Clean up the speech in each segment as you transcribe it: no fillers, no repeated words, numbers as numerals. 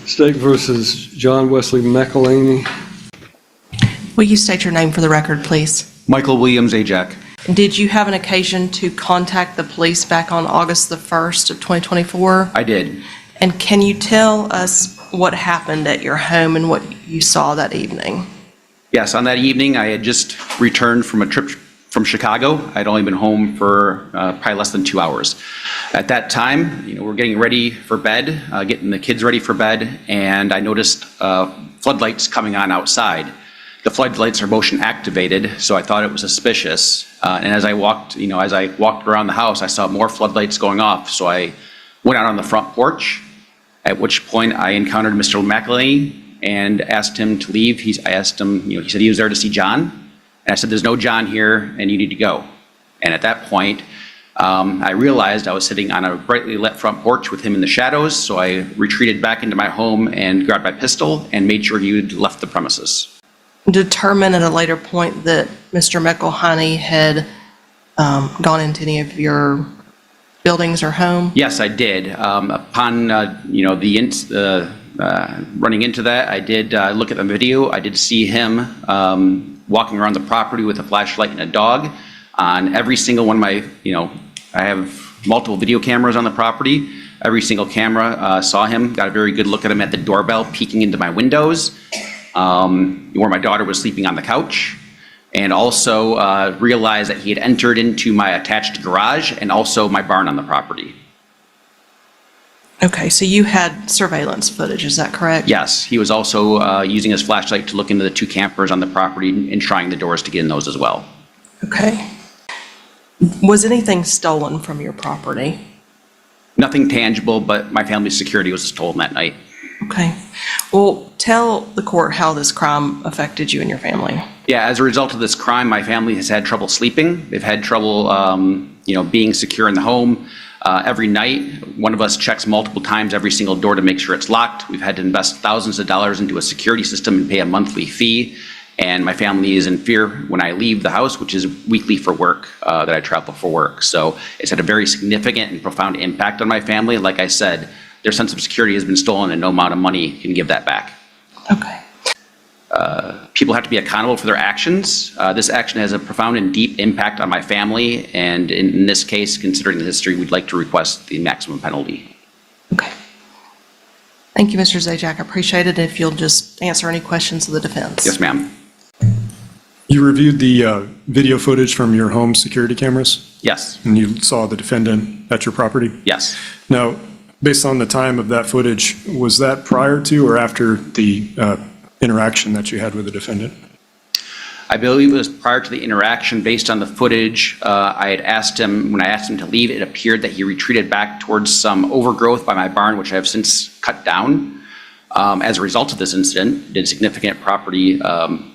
State versus John Wesley McElhaney. Will you state your name for the record, please? Michael Williams, Ajax. Did you have an occasion to contact the police back on August the 1st of 2024? I did. And can you tell us what happened at your home and what you saw that evening? Yes, on that evening, I had just returned from a trip from Chicago. I'd only been home for probably less than 2 hours. At that time, we're getting ready for bed, getting the kids ready for bed, and I noticed floodlights coming on outside. The floodlights are motion activated, so I thought it was suspicious. And as I walked around the house, I saw more floodlights going off. So I went out on the front porch, at which point I encountered Mr. McElhaney and asked him to leave. I asked him, he said he was there to see John. And I said, there's no John here and you need to go. And at that point, I realized I was sitting on a brightly lit front porch with him in the shadows. So I retreated back into my home and grabbed my pistol and made sure he had left the premises. Determine at a later point that Mr. McElhaney had gone into any of your buildings or home? Yes, I did. Upon running into that, I did look at the video. I did see him walking around the property with a flashlight and a dog. On every single one of my, I have multiple video cameras on the property. Every single camera saw him, got a very good look at him at the doorbell, peeking into my windows. Where my daughter was sleeping on the couch, and also realized that he had entered into my attached garage and also my barn on the property. Okay, so you had surveillance footage, is that correct? Yes, he was also using his flashlight to look into the 2 campers on the property and trying the doors to get in those as well. Okay. Was anything stolen from your property? Nothing tangible, but my family's security was stolen that night. Okay. Well, tell the court how this crime affected you and your family. Yeah, as a result of this crime, my family has had trouble sleeping. They've had trouble, being secure in the home. Every night, one of us checks multiple times every single door to make sure it's locked. We've had to invest thousands of dollars into a security system and pay a monthly fee. And my family is in fear when I leave the house, which is weekly for work, that I travel for work. So it's had a very significant and profound impact on my family. Like I said, their sense of security has been stolen and no amount of money can give that back. Okay. People have to be accountable for their actions. This action has a profound and deep impact on my family, and in this case, considering the history, we'd like to request the maximum penalty. Okay. Thank you, Mr. Zajac. I appreciate it if you'll just answer any questions of the defense. Yes, ma'am. You reviewed the video footage from your home security cameras? Yes. And you saw the defendant at your property? Yes. Now, based on the time of that footage, was that prior to or after the interaction that you had with the defendant? I believe it was prior to the interaction. Based on the footage, I had asked him, when I asked him to leave, it appeared that he retreated back towards some overgrowth by my barn, which I have since cut down. As a result of this incident, did significant property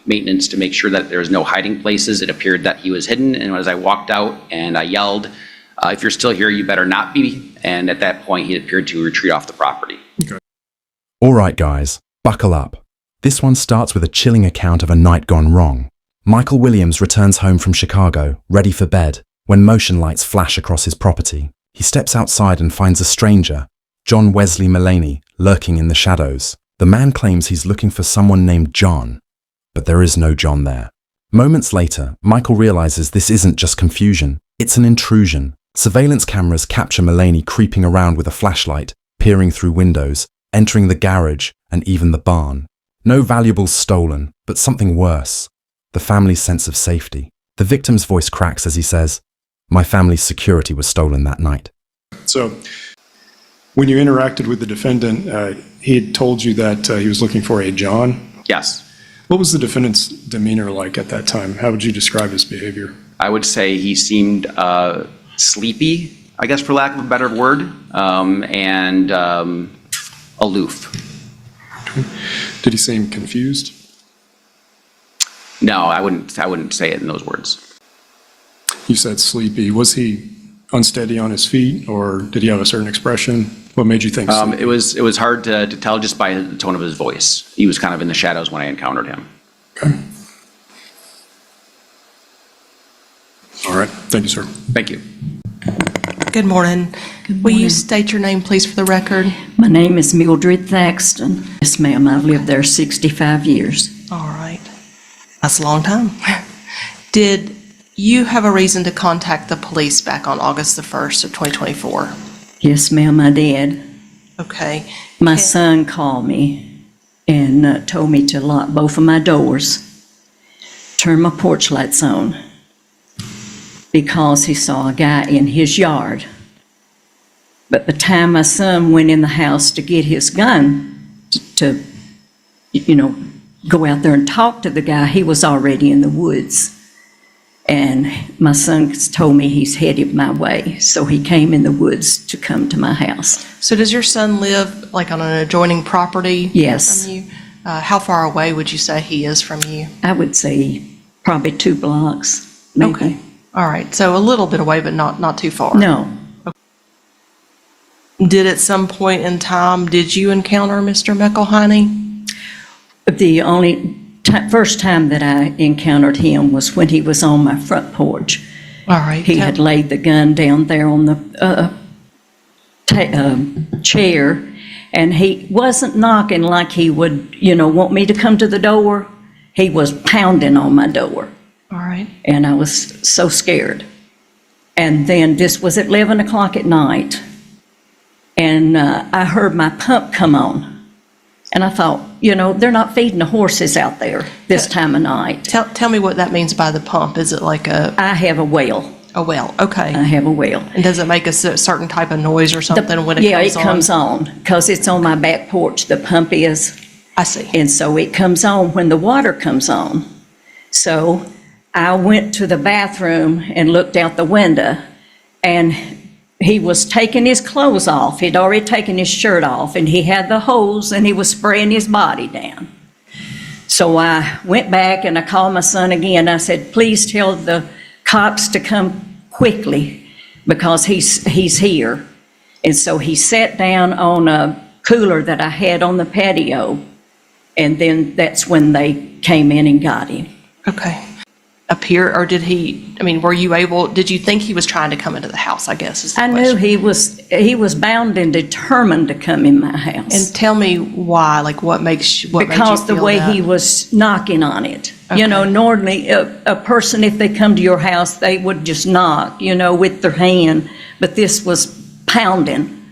maintenance to make sure that there was no hiding places. It appeared that he was hidden, and as I walked out and I yelled, if you're still here, you better not be. And at that point, he appeared to retreat off the property. Okay. All right, guys, buckle up. This one starts with a chilling account of a night gone wrong. Michael Williams returns home from Chicago, ready for bed, when motion lights flash across his property. He steps outside and finds a stranger, John Wesley McElhaney, lurking in the shadows. The man claims he's looking for someone named John, but there is no John there. Moments later, Michael realizes this isn't just confusion, it's an intrusion. Surveillance cameras capture McElhaney creeping around with a flashlight, peering through windows, entering the garage and even the barn. No valuables stolen, but something worse. The family's sense of safety. The victim's voice cracks as he says, "My family's security was stolen that night." So, when you interacted with the defendant, he had told you that he was looking for a John. Yes. What was the defendant's demeanor like at that time? How would you describe his behavior? I would say he seemed sleepy, I guess for lack of a better word, and aloof. Did he seem confused? No, I wouldn't say it in those words. You said sleepy. Was he unsteady on his feet, or did he have a certain expression? What made you think sleepy? It was hard to tell just by the tone of his voice. He was kind of in the shadows when I encountered him. Okay. All right. Thank you, sir. Thank you. Good morning. Good Will you morning. state your name, please, for the record? My name is Mildred Thaxton. Yes, ma'am, I've lived there 65 years. All right. That's a long time. Did you have a reason to contact the police back on August the 1st of 2024? Yes, ma'am, I did. Okay. My son called me and told me to lock both of my doors, turn my porch lights on, because he saw a guy in his yard. But the time my son went in the house to get his gun to, go out there and talk to the guy, he was already in the woods. And my son told me he's headed my way, so he came in the woods to come to my house. So does your son live like on an adjoining property? Yes. From you? How far away would you say he is from you? I would say probably 2 blocks, maybe. Okay. All right. So a little bit away, but not too far. No, Did at some point in time, did you encounter Mr. McElhaney? the only first time that I encountered him was when he was on my front porch. All right. He had laid the gun down there on the chair, and he wasn't knocking like he would, want me to come to the door. He was pounding on my door, All right. and I was so scared. And then this was at 11 o'clock at night, and I heard my pump come on. And I thought, they're not feeding the horses out there this time of night. Tell me what that means by the pump. Is it like I have a well. a well? Okay. I have a well. And does it make a certain type of noise or something when it Yeah, comes on? it comes on, because it's on my back porch, the pump is. I see. And so it comes on when the water comes on. So I went to the bathroom and looked out the window, and he was taking his clothes off. He'd already taken his shirt off, and he had the hose, and he was spraying his body down. So I went back and I called my son again. I said, please tell the cops to come quickly, because he's here. And so he sat down on a cooler that I had on the patio, and then that's when they came in and got him. Okay. Up here, or did you think he was trying to come into the house, I guess is the I question. knew he was bound and determined to come in my house. And tell me why, like what made you Because the feel way that? he was knocking on it. Okay. Normally, a person, if they come to your house, they would just knock, with their hand, but this was pounding.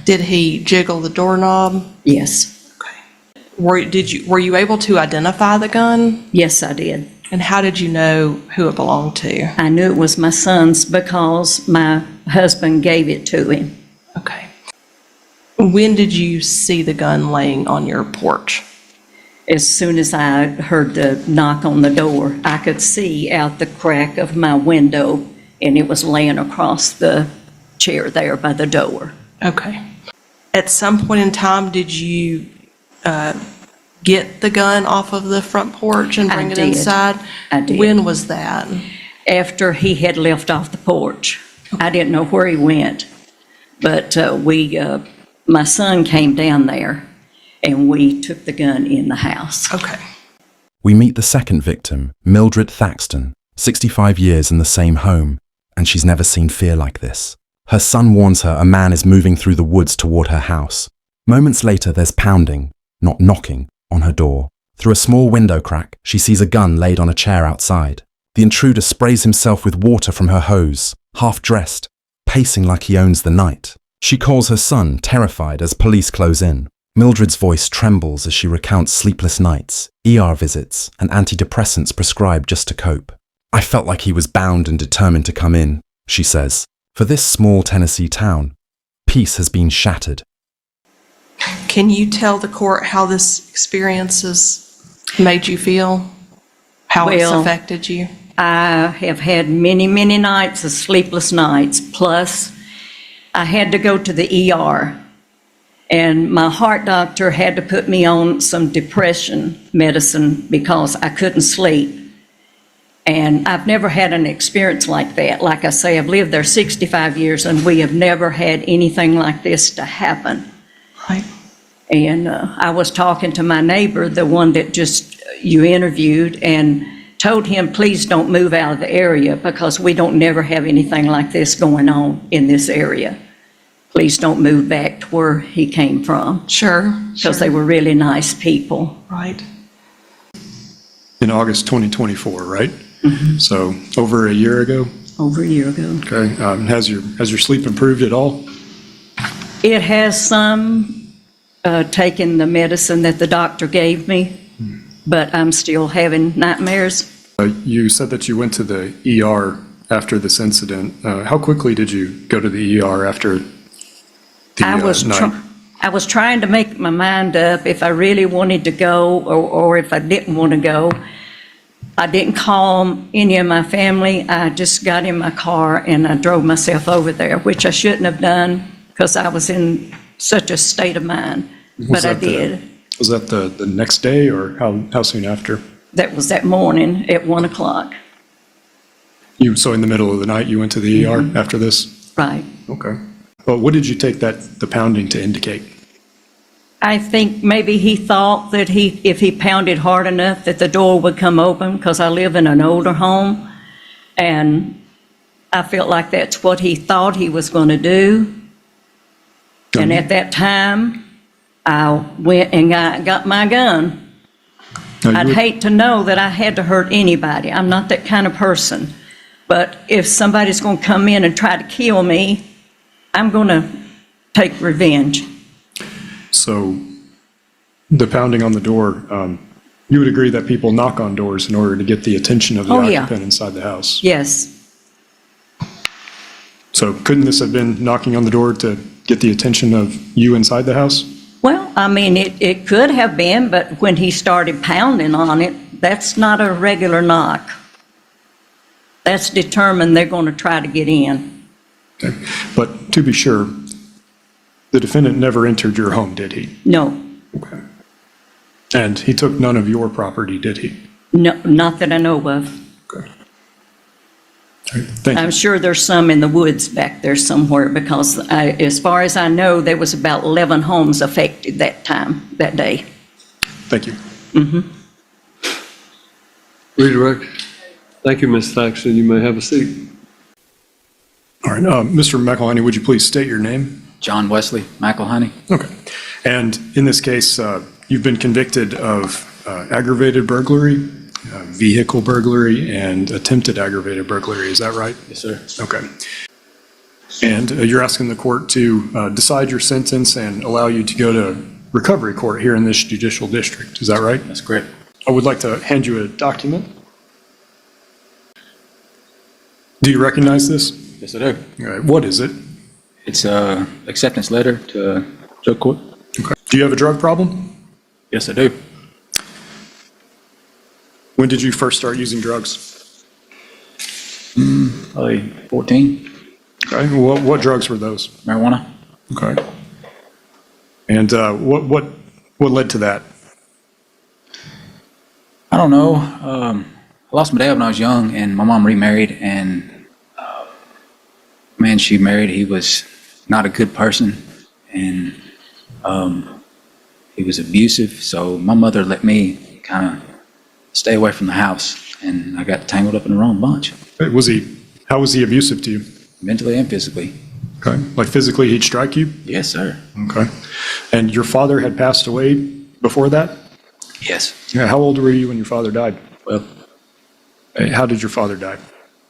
Did he jiggle the doorknob? Yes, Okay. Were you able to identify the gun? yes, I did. And how did you know who it belonged to? I knew it was my son's because my husband gave it to him. Okay. When did you see the gun laying on your porch? As soon as I heard the knock on the door, I could see out the crack of my window, and it was laying across the chair there by the door. Okay. At some point in time, did you get the gun off of the front porch and bring I it did. inside? I did. When was that? After he had left off the porch. I didn't know where he went, but my son came down there, and we took the gun in the house. Okay. We meet the second victim, Mildred Thaxton, 65 years in the same home, and she's never seen fear like this. Her son warns her a man is moving through the woods toward her house. Moments later, there's pounding, not knocking, on her door. Through a small window crack, she sees a gun laid on a chair outside. The intruder sprays himself with water from her hose, half-dressed, pacing like he owns the night. She calls her son, terrified, as police close in. Mildred's voice trembles as she recounts sleepless nights, ER visits, and antidepressants prescribed just to cope. I felt like he was bound and determined to come in, she says. For this small Tennessee town, peace has been shattered. Can you tell the court how this experience has made you feel? How it's Well, affected you? I have had many, many nights of sleepless nights, plus I had to go to the ER, and my heart doctor had to put me on some depression medicine because I couldn't sleep. And I've never had an experience like that. Like I say, I've lived there 65 years, and we have never had anything like this to happen. Right. And I was talking to my neighbor, the one that just you interviewed, and told him, please don't move out of the area because we don't never have anything like this going on in this area. Please don't move back to where he came from, Sure. because they were really nice people. Right. In August 2024, right? So over a year ago? Over a year ago. Okay. Has your sleep improved at all? It has some, taken the medicine that the doctor gave me, but I'm still having nightmares. You said that you went to the ER after this incident. How quickly did you go to the ER after the night? I was trying to make my mind up if I really wanted to go or if I didn't want to go. I didn't call any of my family. I just got in my car and I drove myself over there, which I shouldn't have done because I was in such a state of mind, but I did. Was that the next day or how soon after? That was that morning at 1 o'clock. So in the middle of the night, you went to the ER after this? Right. Okay. Well, what did you take the pounding to indicate? I think maybe he thought that if he pounded hard enough that the door would come open because I live in an older home. And I felt like that's what he thought he was going to do. And at that time, I went and got my gun. I'd hate to know that I had to hurt anybody. I'm not that kind of person. But if somebody's going to come in and try to kill me, I'm going to take revenge. So the pounding on the door, you would agree that people knock on doors in order to get the attention of the occupant inside the house? Yes. So couldn't this have been knocking on the door to get the attention of you inside the house? Well, I mean, it could have been, but when he started pounding on it, that's not a regular knock. That's determined they're going to try to get in. Okay. But to be sure, the defendant never entered your home, did he? No. Okay. And he took none of your property, did he? No, not that I know of. Okay. All right. Thank I'm you. sure there's some in the woods back there somewhere because as far as I know, there was about 11 homes affected that day. Thank you. Redirect. Thank you, Ms. Thaxton. You may have a seat. All right. Mr. McElhaney, would you please state your name? John Wesley McElhaney. Okay. And in this case, you've been convicted of aggravated burglary, vehicle burglary, and attempted aggravated burglary. Is that right? Yes, sir. Okay. And you're asking the court to decide your sentence and allow you to go to recovery court here in this judicial district. Is that right? That's correct. I would like to hand you a document. Do you recognize this? Yes, I do. All right. What is it? It's a acceptance letter to drug court. Okay. Do you have a drug problem? Yes, I do. When did you first start using drugs? Probably 14. Okay. What drugs were those? Marijuana. Okay. And what led to that? I don't know. I lost my dad when I was young, and my mom remarried, and man she married, he was not a good person, and he was abusive. So my mother let me kind of stay away from the house, and I got tangled up in the wrong bunch, How was he abusive to you? mentally and physically. Okay. Like physically, he'd strike you? Yes, sir. Okay. And your father had passed away before that? Yes. Yeah. How old were you when your father died? Well, How did your father die?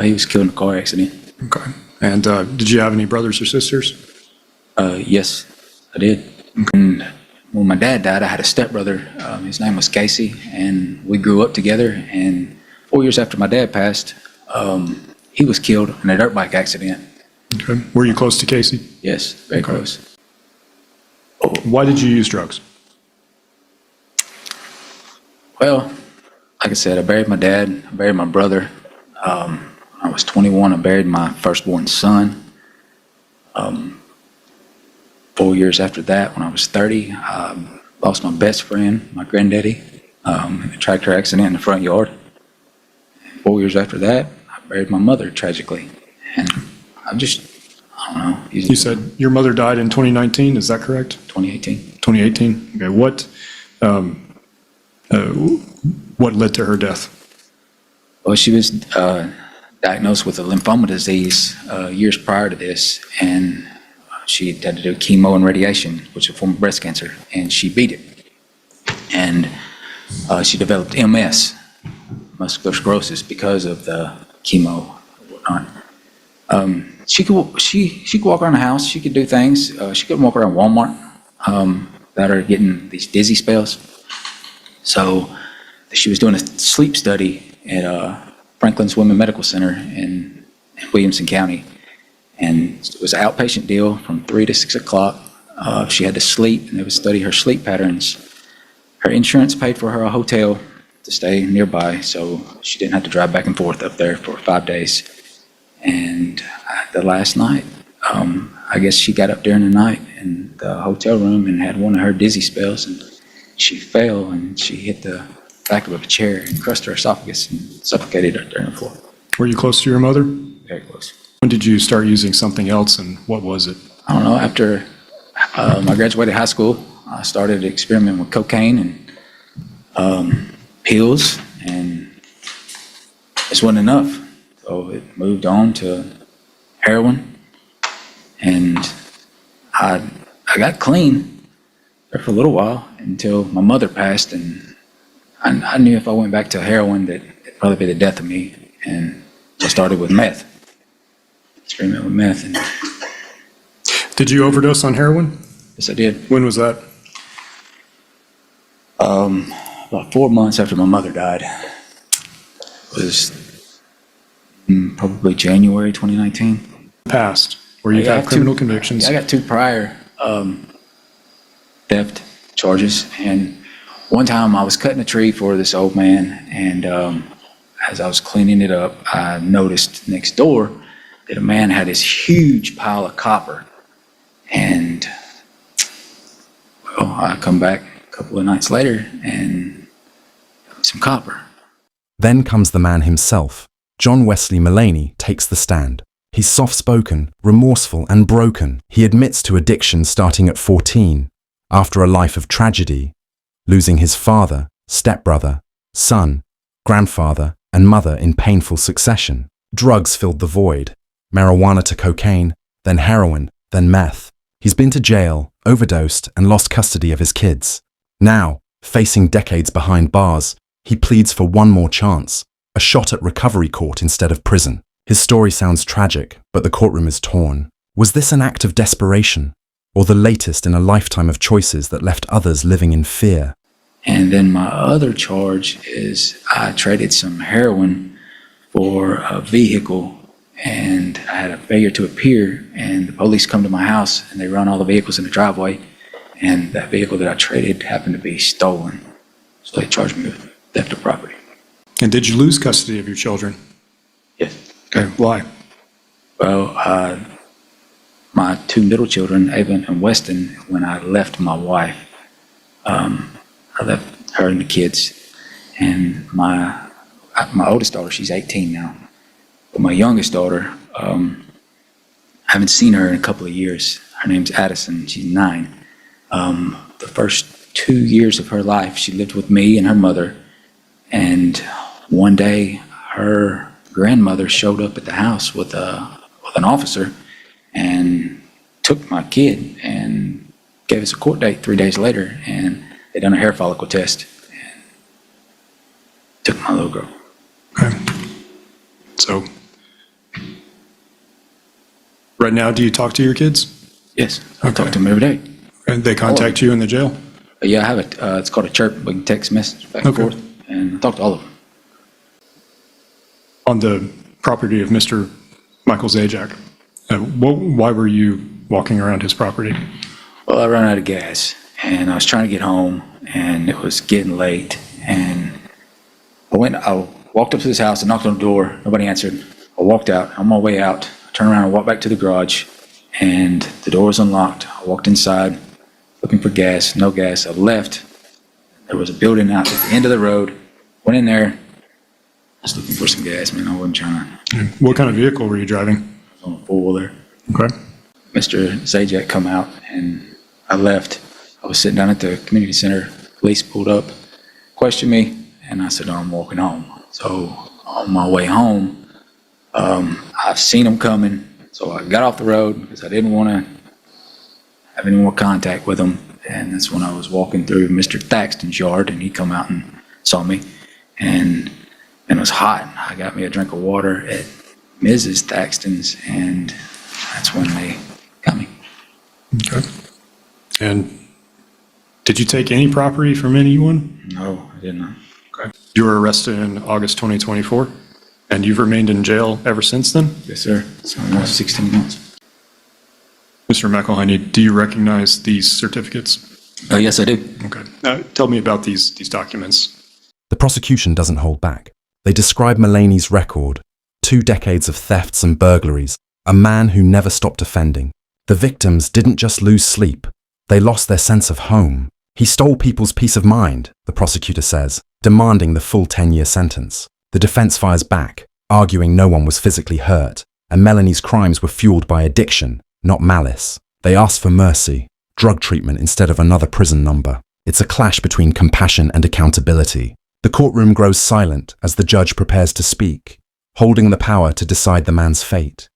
he was killed in a car accident. Okay. And did you have any brothers or sisters? Yes, I did. And when my dad died, I had a stepbrother. His name was Casey, and we grew up together. And 4 years after my dad passed, he was killed in a dirt bike accident. Okay. Were you close to Casey? Yes, very Okay. close. Why did you use drugs? Well, like I said, I buried my dad, I buried my brother. When I was 21, I buried my firstborn son. 4 years after that, when I was 30, I lost my best friend, my granddaddy, in a tractor accident in the front yard. 4 years after that, I buried my mother tragically. And I don't know. You said your mother died in 2019, is that correct? 2018. 2018? Okay. What led to her death? Well, she was diagnosed with a lymphoma disease years prior to this, and she had to do chemo and radiation, which is a form of breast cancer, and she beat it. And she developed MS, muscular sclerosis, because of the chemo and whatnot. She could walk around the house. She could do things. She could walk around Walmart without her getting these dizzy spells. So she was doing a sleep study at Franklin's Women Medical Center in Williamson County. And it was an outpatient deal from 3 to 6 o'clock. She had to sleep, and they would study her sleep patterns. Her insurance paid for her a hotel to stay nearby, so she didn't have to drive back and forth up there for 5 days. And the last night, I guess she got up during the night in the hotel room and had one of her dizzy spells, and she fell and she hit the back of a chair and crushed her esophagus and suffocated her there on the floor. Were you close to your mother? Very close. When did you start using something else, and what was it? I don't know, after I graduated high school, I started experimenting with cocaine and pills, and this wasn't enough. So it moved on to heroin, and I got clean there for a little while until my mother passed, and I knew if I went back to heroin that it'd probably be the death of me, and I started with meth, experimenting with meth. And Did you overdose on heroin? yes, I did. When was that? About 4 months after my mother died. It was probably January 2019. Past, where you I have got criminal two- convictions. I got 2 prior theft charges, and one time I was cutting a tree for this old man, and as I was cleaning it up, I noticed next door that a man had this huge pile of copper, and well, I come back a couple of nights later and some copper. Then comes the man himself. John Wesley Mullaney takes the stand. He's soft-spoken, remorseful, and broken. He admits to addiction starting at 14, after a life of tragedy, losing his father, stepbrother, son, grandfather, and mother in painful succession. Drugs filled the void. Marijuana to cocaine, then heroin, then meth. He's been to jail, overdosed, and lost custody of his kids. Now, facing decades behind bars, he pleads for one more chance, a shot at recovery court instead of prison. His story sounds tragic, but the courtroom is torn. Was this an act of desperation, or the latest in a lifetime of choices that left others living in fear? And then my other charge is I traded some heroin for a vehicle, and I had a failure to appear, and the police come to my house and they run all the vehicles in the driveway, and that vehicle that I traded happened to be stolen. So they charged me with theft of property. And did you lose custody of your children? Yes. Okay, why? Well, my 2 middle children, Ava and Weston, when I left my wife, I left her and the kids, and my oldest daughter, she's 18 now, but my youngest daughter, I haven't seen her in a couple of years. Her name's Addison, she's 9. The first 2 years of her life, she lived with me and her mother, and one day her grandmother showed up at the house with an officer and took my kid and gave us a court date 3 days later, and they done a hair follicle test and took my little girl. Okay. So, right now, do you talk to your kids? Yes, I talk to them every day. And they contact you in the jail? Yeah, I have it. It's called a chirp. We can text message back and Okay. forth, and I talk to all of them. On the property of Mr. Michael Zajac, why were you walking around his property? Well, I ran out of gas, and I was trying to get home, and it was getting late, and I walked up to this house and knocked on the door. Nobody answered. I walked out. On my way out, I turned around and walked back to the garage, and the door was unlocked. I walked inside, looking for gas. No gas. I left. There was a building out at the end of the road. Went in there. I was looking for some gas, man. I wasn't trying to. What kind of vehicle were you driving? I was on a four-wheeler. Okay. Mr. Zajac come out, and I left. I was sitting down at the community center. Police pulled up, questioned me, and I said, "Oh, I'm walking home." So I on my way home, I've seen them coming, so I got off the road because I didn't want to have any more contact with them. And that's when I was walking through Mr. Thaxton's yard, and he come out and saw me, and it was hot. I got me a drink of water at Mrs. Thaxton's, and that's when they got me. Okay. And did you take any property from anyone? No, I did not. Okay. You were arrested in August 2024, and you've remained in jail ever since then? Yes, sir. So almost 16 months. Mr. McElhinney, do you recognize these certificates? Oh, yes, I do. Okay. Tell me about these documents. The prosecution doesn't hold back. They describe Mulaney's record, 2 decades of thefts and burglaries, a man who never stopped offending. The victims didn't just lose sleep, they lost their sense of home. He stole people's peace of mind, the prosecutor says, demanding the full 10-year sentence. The defense fires back, arguing no one was physically hurt, and Melanie's crimes were fueled by addiction, not malice. They asked for mercy, drug treatment instead of another prison number. It's a clash between compassion and accountability. The courtroom grows silent as the judge prepares to speak, holding the power to decide the man's fate.